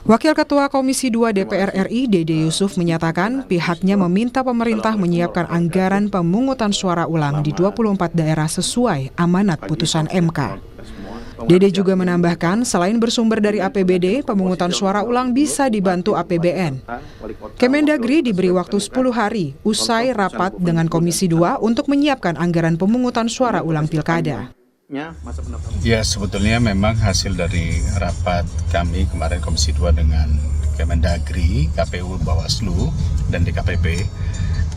Wakil Ketua Komisi 2 DPR RI, Dede Yusuf, menyatakan pihaknya meminta pemerintah menyiapkan anggaran pemungutan suara ulang di 24 daerah sesuai amanat putusan MK. Dede juga menambahkan, selain bersumber dari APBD, pemungutan suara ulang bisa dibantu APBN. Kemendagri diberi waktu 10 hari usai rapat dengan Komisi 2 untuk menyiapkan anggaran pemungutan suara ulang pilkada. Ya, sebetulnya memang hasil dari rapat kami kemarin Komisi 2 dengan Kemendagri, KPU, Bawaslu, dan DKPP,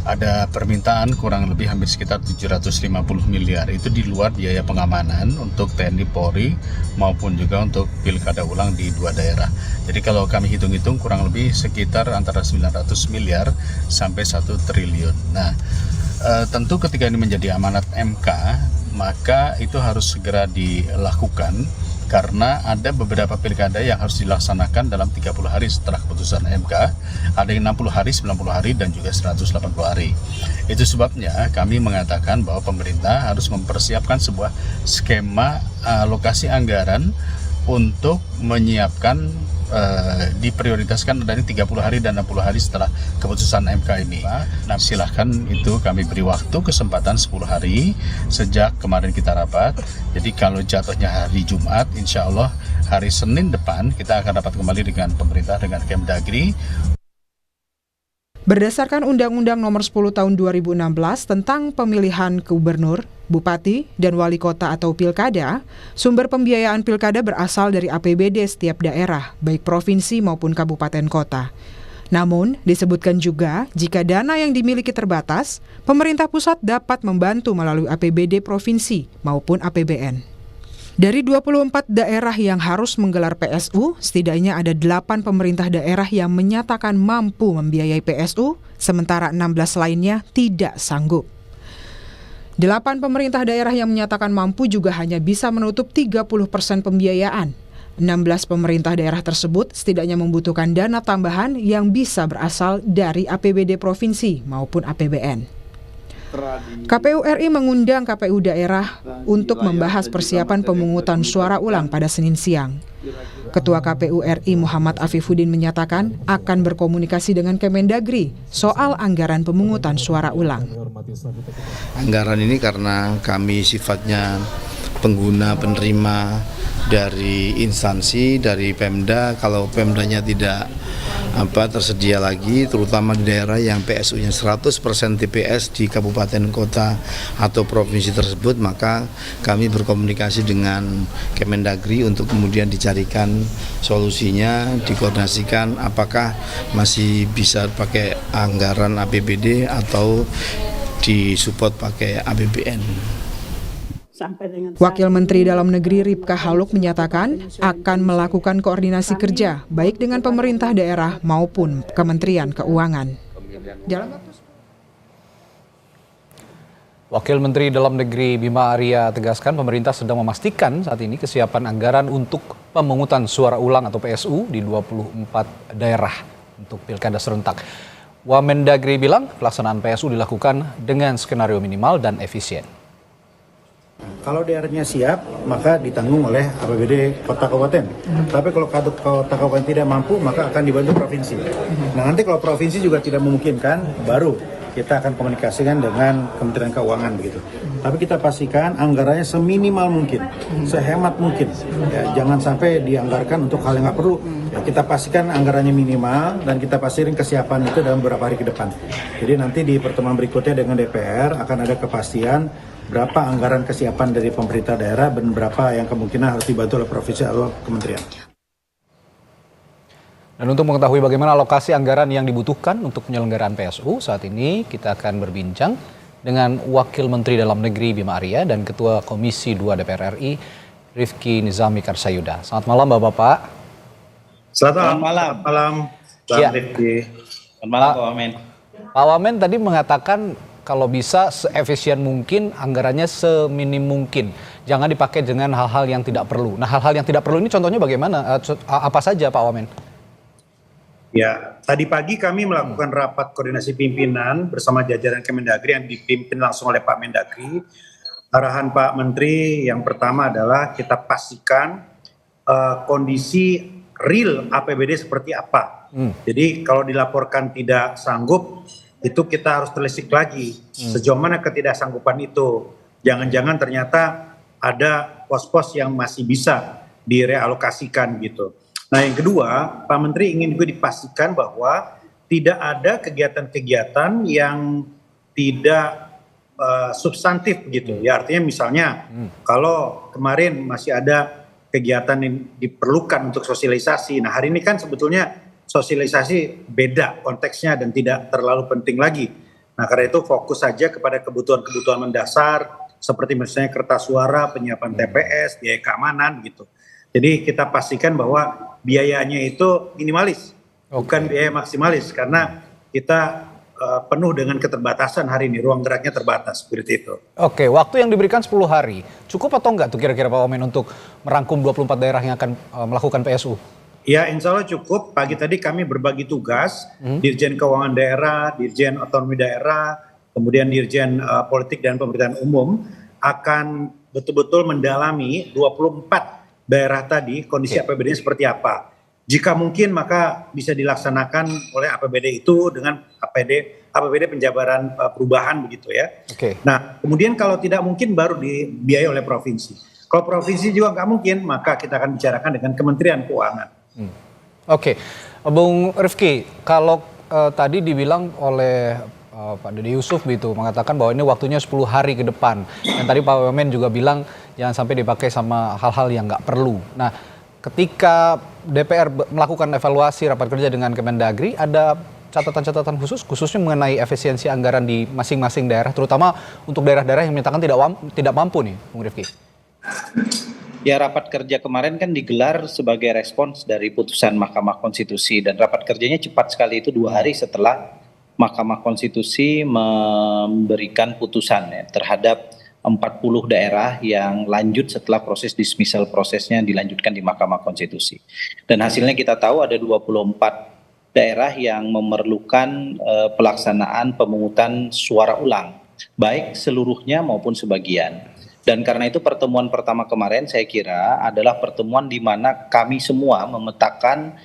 ada permintaan kurang lebih hampir sekitar 750 miliar. Itu di luar biaya pengamanan untuk TNI Polri maupun juga untuk pilkada ulang di 2 daerah. Jadi kalau kami hitung-hitung kurang lebih sekitar antara 900 miliar sampai 1 triliun. Nah, tentu ketika ini menjadi amanat MK, maka itu harus segera dilakukan karena ada beberapa pilkada yang harus dilaksanakan dalam 30 hari setelah keputusan MK, ada yang 60 hari, 90 hari, dan juga 180 hari. Itu sebabnya kami mengatakan bahwa pemerintah harus mempersiapkan sebuah skema alokasi anggaran untuk menyiapkan diprioritaskan dari 30 hari dan 60 hari setelah keputusan MK ini. Nah, silahkan itu kami beri waktu kesempatan 10 hari sejak kemarin kita rapat. Jadi kalau jatuhnya hari Jumat, insya Allah hari Senin depan kita akan rapat kembali dengan pemerintah, dengan Kemdagri. Berdasarkan Undang-Undang Nomor 10 Tahun 2016 tentang pemilihan gubernur, bupati, dan wali kota atau pilkada, sumber pembiayaan pilkada berasal dari APBD setiap daerah, baik provinsi maupun kabupaten kota. Namun, disebutkan juga jika dana yang dimiliki terbatas, pemerintah pusat dapat membantu melalui APBD provinsi maupun APBN. Dari 24 daerah yang harus menggelar PSU, setidaknya ada 8 pemerintah daerah yang menyatakan mampu membiayai PSU, sementara 16 lainnya tidak sanggup. 8 pemerintah daerah yang menyatakan mampu juga hanya bisa menutup 30% pembiayaan. 16 pemerintah daerah tersebut setidaknya membutuhkan dana tambahan yang bisa berasal dari APBD provinsi maupun APBN. KPU RI mengundang KPU daerah untuk membahas persiapan pemungutan suara ulang pada Senin siang. Ketua KPU RI Muhammad Afifuddin menyatakan akan berkomunikasi dengan Kemendagri soal anggaran pemungutan suara ulang. Anggaran ini karena kami sifatnya pengguna penerima dari instansi, dari Pemda, kalau Pemdanya tidak tersedia lagi, terutama di daerah yang PSU-nya 100% TPS di kabupaten kota atau provinsi tersebut, maka kami berkomunikasi dengan Kemendagri untuk kemudian dicarikan solusinya, dikoordinasikan apakah masih bisa pakai anggaran APBD atau disupport pakai APBN. Wakil Menteri Dalam Negeri Ripka Haluk menyatakan akan melakukan koordinasi kerja baik dengan pemerintah daerah maupun Kementerian Keuangan. Wakil Menteri Dalam Negeri Bima Arya tegaskan pemerintah sedang memastikan saat ini kesiapan anggaran untuk pemungutan suara ulang atau PSU di 24 daerah untuk pilkada serentak. Wamendagri bilang pelaksanaan PSU dilakukan dengan skenario minimal dan efisien. Kalau daerahnya siap, maka ditanggung oleh APBD kota kabupaten. Tapi kalau kota kabupaten tidak mampu, maka akan dibantu provinsi. Nah, nanti kalau provinsi juga tidak memungkinkan, baru kita akan komunikasikan dengan Kementerian Keuangan begitu. Tapi kita pastikan anggarannya seminimal mungkin, sehemat mungkin. Ya, jangan sampai dianggarkan untuk hal yang nggak perlu. Ya, kita pastikan anggarannya minimal dan kita pastikan kesiapan itu dalam beberapa hari ke depan. Jadi nanti di pertemuan berikutnya dengan DPR akan ada kepastian berapa anggaran kesiapan dari pemerintah daerah dan berapa yang kemungkinan harus dibantu oleh provinsi atau kementerian. Dan untuk mengetahui bagaimana alokasi anggaran yang dibutuhkan untuk penyelenggaraan PSU, saat ini kita akan berbincang dengan Wakil Menteri Dalam Negeri Bima Arya dan Ketua Komisi 2 DPR RI Rifki Nizami Karsayuda. Selamat malam Bapak-Bapak. Selamat malam. Ya. Rifki. Selamat malam Pak Wamen. Pak Wamen tadi mengatakan kalau bisa seefisien mungkin, anggarannya seminim mungkin. Jangan dipakai dengan hal-hal yang tidak perlu. Nah, hal-hal yang tidak perlu ini contohnya bagaimana? Apa saja Pak Wamen? Ya, tadi pagi kami melakukan rapat koordinasi pimpinan bersama jajaran Kemendagri yang dipimpin langsung oleh Pak Mendagri. Arahan Pak Menteri yang pertama adalah kita pastikan kondisi real APBD seperti apa. Jadi kalau dilaporkan tidak sanggup, itu kita harus telisik lagi sejauh mana ketidaksanggupan itu. Jangan-jangan ternyata ada pos-pos yang masih bisa direalokasikan gitu. Nah yang kedua, Pak Menteri ingin juga dipastikan bahwa tidak ada kegiatan-kegiatan yang tidak substantif gitu. Ya artinya misalnya kalau kemarin masih ada kegiatan yang diperlukan untuk sosialisasi. Nah hari ini kan sebetulnya sosialisasi beda konteksnya dan tidak terlalu penting lagi. Nah karena itu fokus saja kepada kebutuhan-kebutuhan mendasar seperti misalnya kertas suara, penyiapan TPS, biaya keamanan gitu. Jadi kita pastikan bahwa biayanya itu minimalis, bukan biaya maksimalis karena kita penuh dengan keterbatasan hari ini, ruang geraknya terbatas seperti itu. Oke, waktu yang diberikan 10 hari, cukup atau enggak tuh kira-kira Pak Wamen untuk merangkum 24 daerah yang akan melakukan PSU? Ya insya Allah cukup. Pagi tadi kami berbagi tugas, Dirjen Keuangan Daerah, Dirjen Otonomi Daerah, kemudian Dirjen Politik dan Pemerintahan Umum akan betul-betul mendalami 24 daerah tadi kondisi APBD-nya seperti apa. Jika mungkin maka bisa dilaksanakan oleh APBD itu dengan APBD penjabaran perubahan begitu ya. Nah kemudian kalau tidak mungkin baru dibiayai oleh provinsi. Kalau provinsi juga nggak mungkin maka kita akan bicarakan dengan Kementerian Keuangan. Oke, Bung Rifki, kalau tadi dibilang oleh Pak Dede Yusuf gitu mengatakan bahwa ini waktunya 10 hari ke depan. Dan tadi Pak Wamen juga bilang jangan sampai dipakai sama hal-hal yang nggak perlu. Nah, ketika DPR melakukan evaluasi rapat kerja dengan Kemendagri, ada catatan-catatan khusus khususnya mengenai efisiensi anggaran di masing-masing daerah, terutama untuk daerah-daerah yang menyatakan tidak mampu nih, Bung Rifki. Ya, rapat kerja kemarin kan digelar sebagai respons dari putusan Mahkamah Konstitusi dan rapat kerjanya cepat sekali, itu 2 hari setelah Mahkamah Konstitusi memberikan putusan ya, terhadap 40 daerah yang lanjut setelah proses dismissal prosesnya dilanjutkan di Mahkamah Konstitusi. Dan hasilnya kita tahu ada 24 daerah yang memerlukan pelaksanaan pemungutan suara ulang, baik seluruhnya maupun sebagian. Dan karena itu pertemuan pertama kemarin saya kira adalah pertemuan di mana kami semua memetakan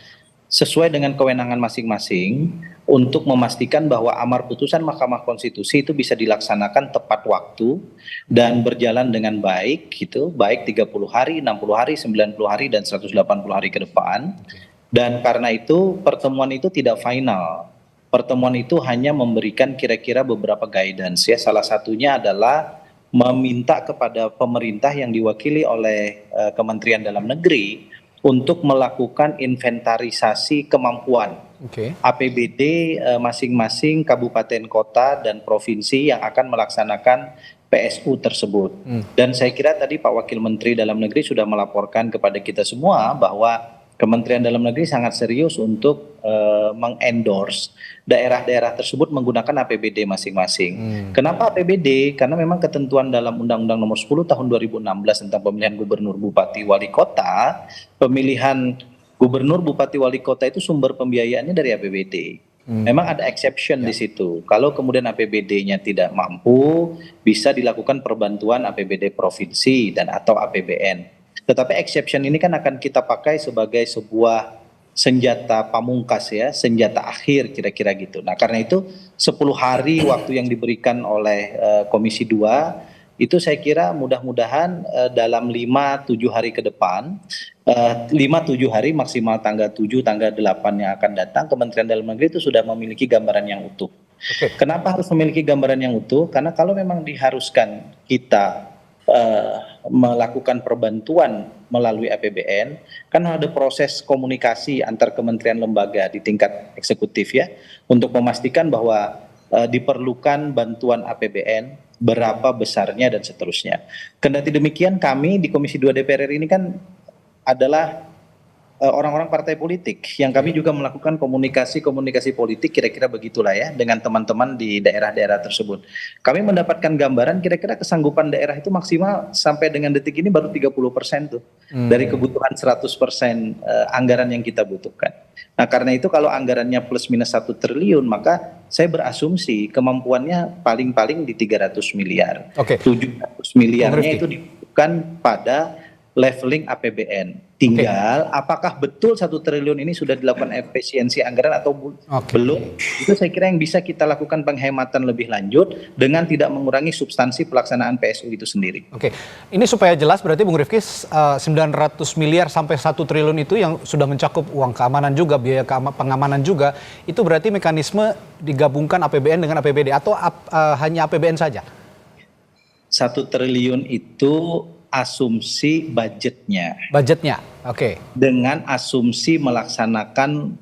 sesuai dengan kewenangan masing-masing untuk memastikan bahwa amar putusan Mahkamah Konstitusi itu bisa dilaksanakan tepat waktu dan berjalan dengan baik gitu, baik 30 hari, 60 hari, 90 hari dan 180 hari ke depan. Dan karena itu pertemuan itu tidak final. Pertemuan itu hanya memberikan kira-kira beberapa guidance ya. Salah satunya adalah meminta kepada pemerintah yang diwakili oleh Kementerian Dalam Negeri untuk melakukan inventarisasi kemampuan APBD masing-masing kabupaten kota dan provinsi yang akan melaksanakan PSU tersebut. Dan saya kira tadi Pak Wakil Menteri Dalam Negeri sudah melaporkan kepada kita semua bahwa Kementerian Dalam Negeri sangat serius untuk mengendorse daerah-daerah tersebut menggunakan APBD masing-masing. Kenapa APBD? Karena memang ketentuan dalam Undang-Undang Nomor 10 Tahun 2016 tentang pemilihan gubernur, bupati, wali kota, pemilihan gubernur, bupati, wali kota itu sumber pembiayaannya dari APBD. Memang ada exception di situ. Kalau kemudian APBD-nya tidak mampu, bisa dilakukan perbantuan APBD provinsi dan atau APBN. Tetapi exception ini kan akan kita pakai sebagai sebuah senjata pamungkas ya, senjata akhir kira-kira gitu. Nah karena itu 10 hari waktu yang diberikan oleh Komisi 2 itu saya kira mudah-mudahan dalam 5-7 hari ke depan, 5-7 hari maksimal tanggal 7, tanggal 8 yang akan datang, Kementerian Dalam Negeri itu sudah memiliki gambaran yang utuh. Kenapa harus memiliki gambaran yang utuh? Karena kalau memang diharuskan kita melakukan perbantuan melalui APBN, kan ada proses komunikasi antar kementerian lembaga di tingkat eksekutif ya, untuk memastikan bahwa diperlukan bantuan APBN, berapa besarnya dan seterusnya. Kendati demikian kami di Komisi 2 DPR RI ini kan adalah orang-orang partai politik yang kami juga melakukan komunikasi politik kira-kira begitulah ya dengan teman-teman di daerah-daerah tersebut. Kami mendapatkan gambaran kira-kira kesanggupan daerah itu maksimal sampai dengan detik ini baru 30% tuh dari kebutuhan 100% anggaran yang kita butuhkan. Nah karena itu kalau anggarannya plus minus 1 triliun maka saya berasumsi kemampuannya paling-paling di 300 miliar. 700 miliarnya itu dibutuhkan pada leveling APBN. Tinggal apakah betul 1 triliun ini sudah dilakukan efisiensi anggaran atau belum? Itu saya kira yang bisa kita lakukan penghematan lebih lanjut dengan tidak mengurangi substansi pelaksanaan PSU itu sendiri. Oke, ini supaya jelas berarti Bung Rifki 900 miliar sampai 1 triliun itu yang sudah mencakup uang keamanan juga, biaya pengamanan juga, itu berarti mekanisme digabungkan APBN dengan APBD atau hanya APBN saja? 1 triliun itu asumsi budgetnya. Budgetnya, oke. Dengan asumsi melaksanakan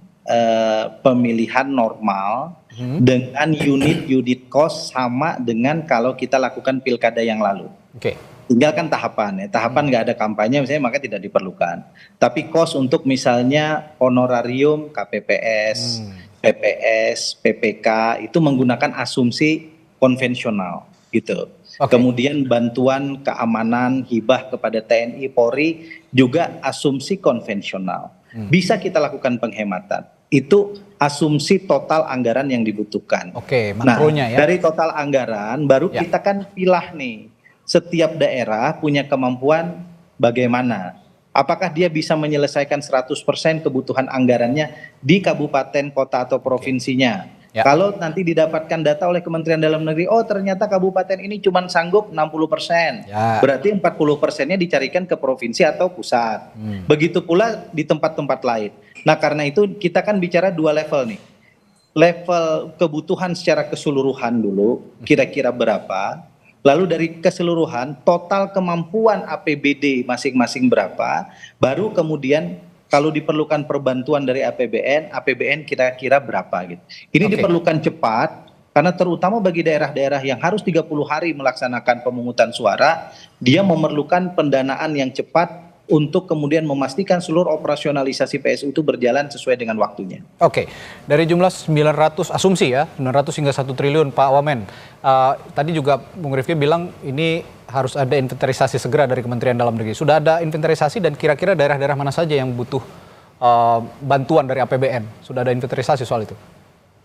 pemilihan normal dengan unit cost sama dengan kalau kita lakukan pilkada yang lalu. Oke. Tinggal kan tahapan ya, tahapan nggak ada kampanye misalnya maka tidak diperlukan. Tapi cost untuk misalnya honorarium KPPS, PPS, PPK itu menggunakan asumsi konvensional gitu. Kemudian bantuan keamanan hibah kepada TNI Polri juga asumsi konvensional. Bisa kita lakukan penghematan. Itu asumsi total anggaran yang dibutuhkan. Oke, makronya ya. Dari total anggaran baru kita kan pilah nih. Setiap daerah punya kemampuan bagaimana. Apakah dia bisa menyelesaikan 100% kebutuhan anggarannya di kabupaten, kota atau provinsinya? Ya. Kalau nanti didapatkan data oleh Kementerian Dalam Negeri, oh ternyata kabupaten ini cuma sanggup 60%. Ya. Berarti 40%-nya dicarikan ke provinsi atau pusat. Begitu pula di tempat-tempat lain. Nah karena itu kita kan bicara 2 level nih. Level kebutuhan secara keseluruhan dulu, kira-kira berapa. Lalu dari keseluruhan, total kemampuan APBD masing-masing berapa. Baru kemudian kalau diperlukan perbantuan dari APBN kira-kira berapa gitu. Ini diperlukan cepat karena terutama bagi daerah-daerah yang harus 30 hari melaksanakan pemungutan suara, dia memerlukan pendanaan yang cepat untuk kemudian memastikan seluruh operasionalisasi PSU itu berjalan sesuai dengan waktunya. Oke, dari jumlah 900 asumsi ya, 900 hingga 1 triliun Pak Wamen. Tadi juga Bung Rifki bilang ini harus ada inventarisasi segera dari Kementerian Dalam Negeri. Sudah ada inventarisasi dan kira-kira daerah-daerah mana saja yang butuh bantuan dari APBN? Sudah ada inventarisasi soal itu?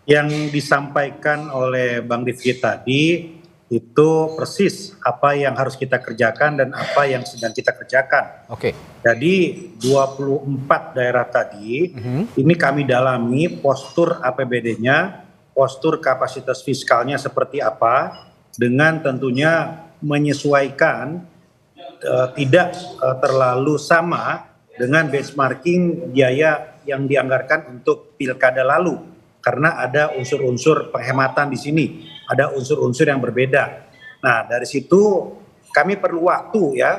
Yang disampaikan oleh Bang Rifki tadi itu persis apa yang harus kita kerjakan dan apa yang sedang kita kerjakan. Jadi 24 daerah tadi ini kami dalami postur APBD-nya, postur kapasitas fiskalnya seperti apa, dengan tentunya menyesuaikan tidak terlalu sama dengan benchmarking biaya yang dianggarkan untuk pilkada lalu, karena ada unsur-unsur penghematan di sini, ada unsur-unsur yang berbeda. Nah dari situ kami perlu waktu ya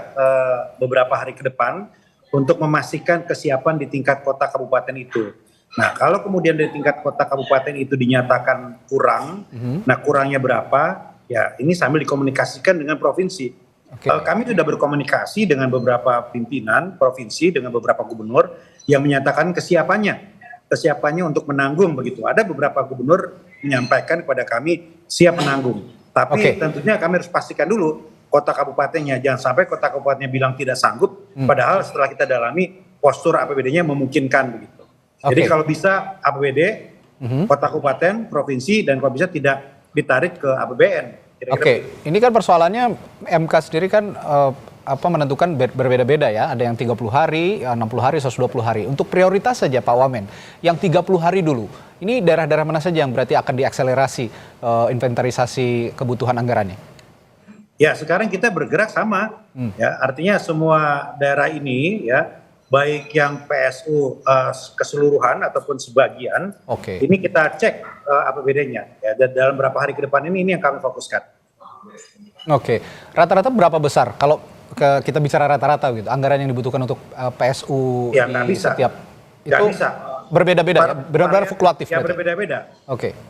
beberapa hari ke depan untuk memastikan kesiapan di tingkat kota kabupaten itu. Nah kalau kemudian di tingkat kota kabupaten itu dinyatakan kurang, nah kurangnya berapa? Ya ini sambil dikomunikasikan dengan provinsi. Kami sudah berkomunikasi dengan beberapa pimpinan provinsi, dengan beberapa gubernur yang menyatakan kesiapannya untuk menanggung begitu. Ada beberapa gubernur menyampaikan kepada kami siap menanggung. Tapi tentunya kami harus pastikan dulu kota kabupatennya. Jangan sampai kota kabupatennya bilang tidak sanggup, padahal setelah kita dalami postur APBD-nya memungkinkan begitu. Jadi kalau bisa APBD, kota kabupaten, provinsi, dan kalau bisa tidak ditarik ke APBN. Ini kan persoalannya MK sendiri kan menentukan berbeda-beda ya. Ada yang 30 hari, 60 hari, 120 hari. Untuk prioritas saja Pak Wamen, yang 30 hari dulu, ini daerah-daerah mana saja yang berarti akan diakselerasi inventarisasi kebutuhan anggarannya? Ya sekarang kita bergerak sama, ya artinya semua daerah ini ya, baik yang PSU keseluruhan ataupun sebagian, ini kita cek APBD-nya. Ya, dan dalam beberapa hari ke depan ini yang kami fokuskan. Rata-rata berapa besar? Kalau kita bicara rata-rata gitu, anggaran yang dibutuhkan untuk PSU ya, di bisa. setiap itu bisa. Berbeda-beda, benar-benar fluktuatif. Ya berbeda-beda.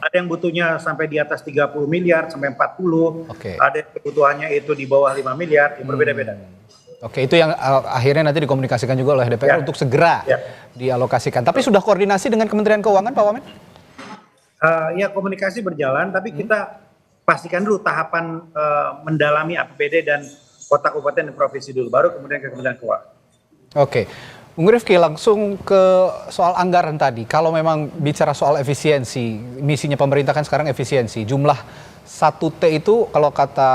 Ada yang butuhnya sampai di atas 30 miliar sampai 40. Ada yang kebutuhannya itu di bawah 5 miliar, berbeda-beda. Itu yang akhirnya nanti dikomunikasikan juga oleh DPR untuk segera dialokasikan. Tapi sudah koordinasi dengan Kementerian Keuangan, Pak Wamen? Ya komunikasi berjalan, tapi kita pastikan dulu tahapan mendalami APBD dan kota, kabupaten, dan provinsi dulu, baru kemudian ke Kementerian Keuangan. Bung Rifki, langsung ke soal anggaran tadi. Kalau memang bicara soal efisiensi, misinya pemerintah kan sekarang efisiensi. Jumlah 1T itu kalau kata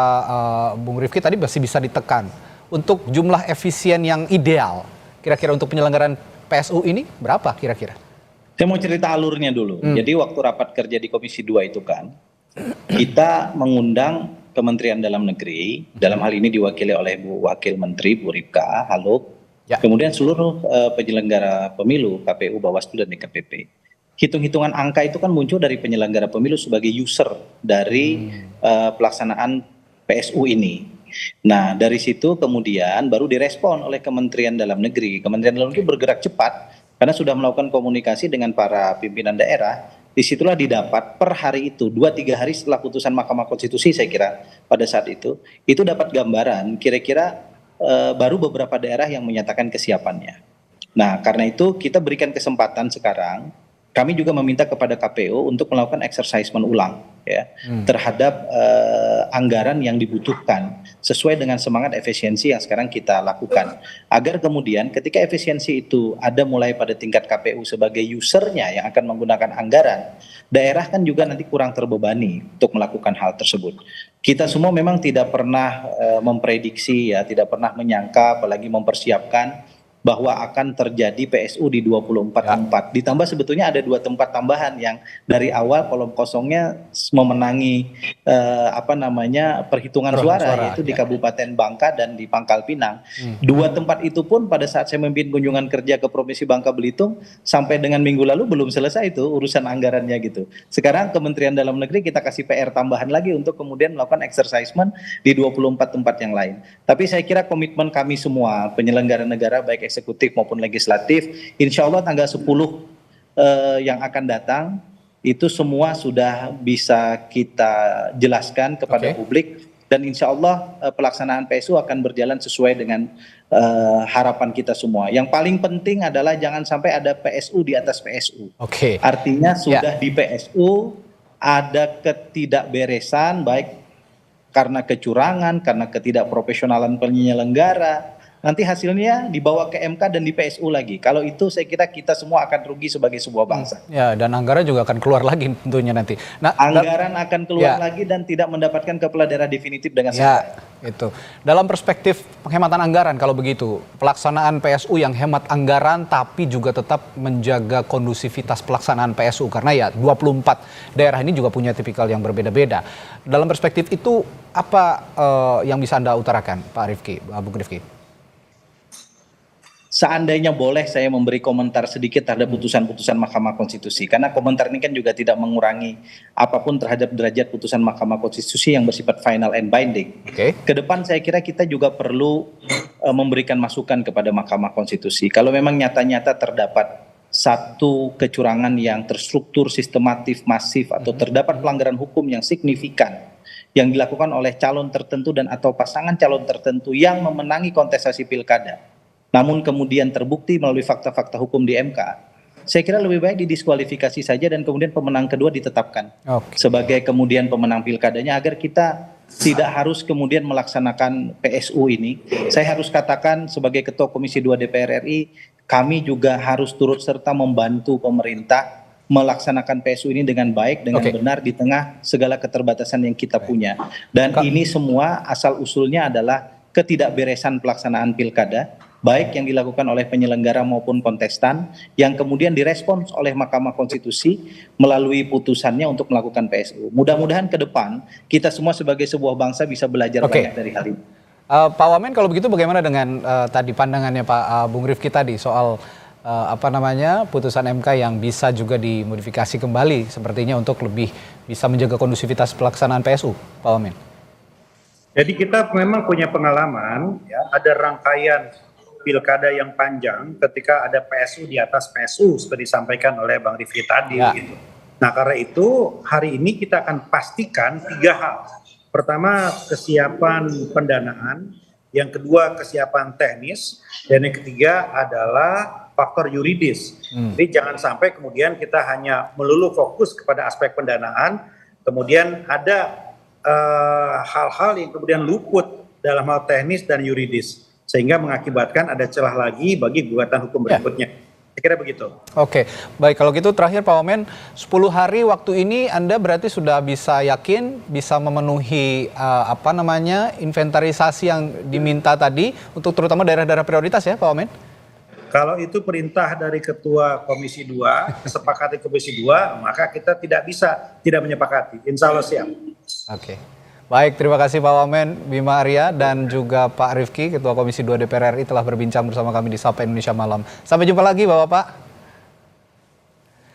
Bung Rifki tadi masih bisa ditekan. Untuk jumlah efisien yang ideal, kira-kira untuk penyelenggaraan PSU ini berapa kira-kira? Saya mau cerita alurnya dulu. Jadi waktu rapat kerja di Komisi 2 itu kan, kita mengundang Kementerian Dalam Negeri, dalam hal ini diwakili oleh Bu Wakil Menteri, Bu Ripka, halo. Ya. Kemudian seluruh penyelenggara pemilu, KPU, Bawaslu, dan DKPP. Hitung-hitungan angka itu kan muncul dari penyelenggara pemilu sebagai user dari pelaksanaan PSU ini. Nah, dari situ kemudian baru direspon oleh Kementerian Dalam Negeri. Kementerian Dalam Negeri bergerak cepat karena sudah melakukan komunikasi dengan para pimpinan daerah. Disitulah didapat per hari itu 2-3 hari setelah putusan Mahkamah Konstitusi, saya kira pada saat itu dapat gambaran kira-kira baru beberapa daerah yang menyatakan kesiapannya. Nah, karena itu kita berikan kesempatan sekarang. Kami juga meminta kepada KPU untuk melakukan exercisement ulang ya terhadap anggaran yang dibutuhkan sesuai dengan semangat efisiensi yang sekarang kita lakukan, agar kemudian ketika efisiensi itu ada mulai pada tingkat KPU sebagai usernya yang akan menggunakan anggaran, daerah kan juga nanti kurang terbebani untuk melakukan hal tersebut. Kita semua memang tidak pernah memprediksi ya, tidak pernah menyangka apalagi mempersiapkan bahwa akan terjadi PSU di 24 tempat. Ditambah sebetulnya ada 2 tempat tambahan yang dari awal kolom kosongnya memenangi perhitungan suara, yaitu di Kabupaten Bangka dan di Pangkal Pinang. 2 tempat itu pun pada saat saya memimpin kunjungan kerja ke Provinsi Bangka Belitung sampai dengan minggu lalu belum selesai itu urusan anggarannya gitu. Sekarang Kementerian Dalam Negeri kita kasih PR tambahan lagi untuk kemudian melakukan exercisement di 24 tempat yang lain. Tapi saya kira komitmen kami semua penyelenggara negara baik eksekutif maupun legislatif, insya Allah tanggal 10 yang akan datang itu semua sudah bisa kita jelaskan kepada publik, dan insya Allah pelaksanaan PSU akan berjalan sesuai dengan harapan kita semua. Yang paling penting adalah jangan sampai ada PSU di atas PSU. Artinya sudah di PSU ada ketidakberesan baik karena kecurangan, karena ketidakprofesionalan penyelenggara, nanti hasilnya dibawa ke MK dan di PSU lagi. Kalau itu saya kira kita semua akan rugi sebagai sebuah bangsa. Ya, dan anggaran juga akan keluar lagi tentunya nanti. Nah, anggaran akan keluar lagi dan tidak mendapatkan kepala daerah definitif dengan segera. Itu. Dalam perspektif penghematan anggaran kalau begitu, pelaksanaan PSU yang hemat anggaran tapi juga tetap menjaga kondusivitas pelaksanaan PSU karena ya 24 daerah ini juga punya tipikal yang berbeda-beda. Dalam perspektif itu apa yang bisa Anda utarakan, Pak Rifki, Bung Rifki? Seandainya boleh saya memberi komentar sedikit terhadap putusan-putusan Mahkamah Konstitusi, karena komentar ini kan juga tidak mengurangi apapun terhadap derajat putusan Mahkamah Konstitusi yang bersifat final and binding. Kedepan saya kira kita juga perlu memberikan masukan kepada Mahkamah Konstitusi. Kalau memang nyata-nyata terdapat satu kecurangan yang terstruktur, sistematif, masif, atau terdapat pelanggaran hukum yang signifikan yang dilakukan oleh calon tertentu dan atau pasangan calon tertentu yang memenangi kontestasi pilkada, namun kemudian terbukti melalui fakta-fakta hukum di MK, saya kira lebih baik didiskualifikasi saja dan kemudian pemenang kedua ditetapkan sebagai kemudian pemenang pilkadanya, agar kita tidak harus kemudian melaksanakan PSU ini. Saya harus katakan sebagai Ketua Komisi 2 DPR RI, kami juga harus turut serta membantu pemerintah melaksanakan PSU ini dengan baik, dengan benar di tengah segala keterbatasan yang kita punya. Dan ini semua asal usulnya adalah ketidakberesan pelaksanaan pilkada, baik yang dilakukan oleh penyelenggara maupun kontestan, yang kemudian direspons oleh Mahkamah Konstitusi melalui putusannya untuk melakukan PSU. Mudah-mudahan ke depan kita semua sebagai sebuah bangsa bisa belajar banyak dari hal ini. Pak Wamen, kalau begitu bagaimana dengan tadi pandangannya Pak Bung Rifki tadi soal putusan MK yang bisa juga dimodifikasi kembali sepertinya untuk lebih bisa menjaga kondusivitas pelaksanaan PSU, Pak Wamen? Jadi kita memang punya pengalaman, ya, ada rangkaian pilkada yang panjang ketika ada PSU di atas PSU seperti disampaikan oleh Bang Rifki tadi. Gitu. Nah, karena itu hari ini kita akan pastikan 3 hal. Pertama, kesiapan pendanaan, yang kedua kesiapan teknis, dan yang ketiga adalah faktor yuridis. Jadi jangan sampai kemudian kita hanya melulu fokus kepada aspek pendanaan, kemudian ada hal-hal yang kemudian luput dalam hal teknis dan yuridis, sehingga mengakibatkan ada celah lagi bagi gugatan hukum berikutnya. Saya kira begitu. Oke, baik kalau gitu terakhir Pak Wamen, 10 hari waktu ini Anda berarti sudah bisa yakin bisa memenuhi inventarisasi yang diminta tadi untuk terutama daerah-daerah prioritas ya Pak Wamen? Kalau itu perintah dari Ketua Komisi 2, kesepakatan Komisi 2, maka kita tidak bisa tidak menyepakati. Insya Allah siap. Oke. Baik, terima kasih Pak Wamen, Bima Arya, dan juga Pak Rifki, Ketua Komisi 2 DPR RI telah berbincang bersama kami di Sapa Indonesia Malam. Sampai jumpa lagi Bapak-Bapak.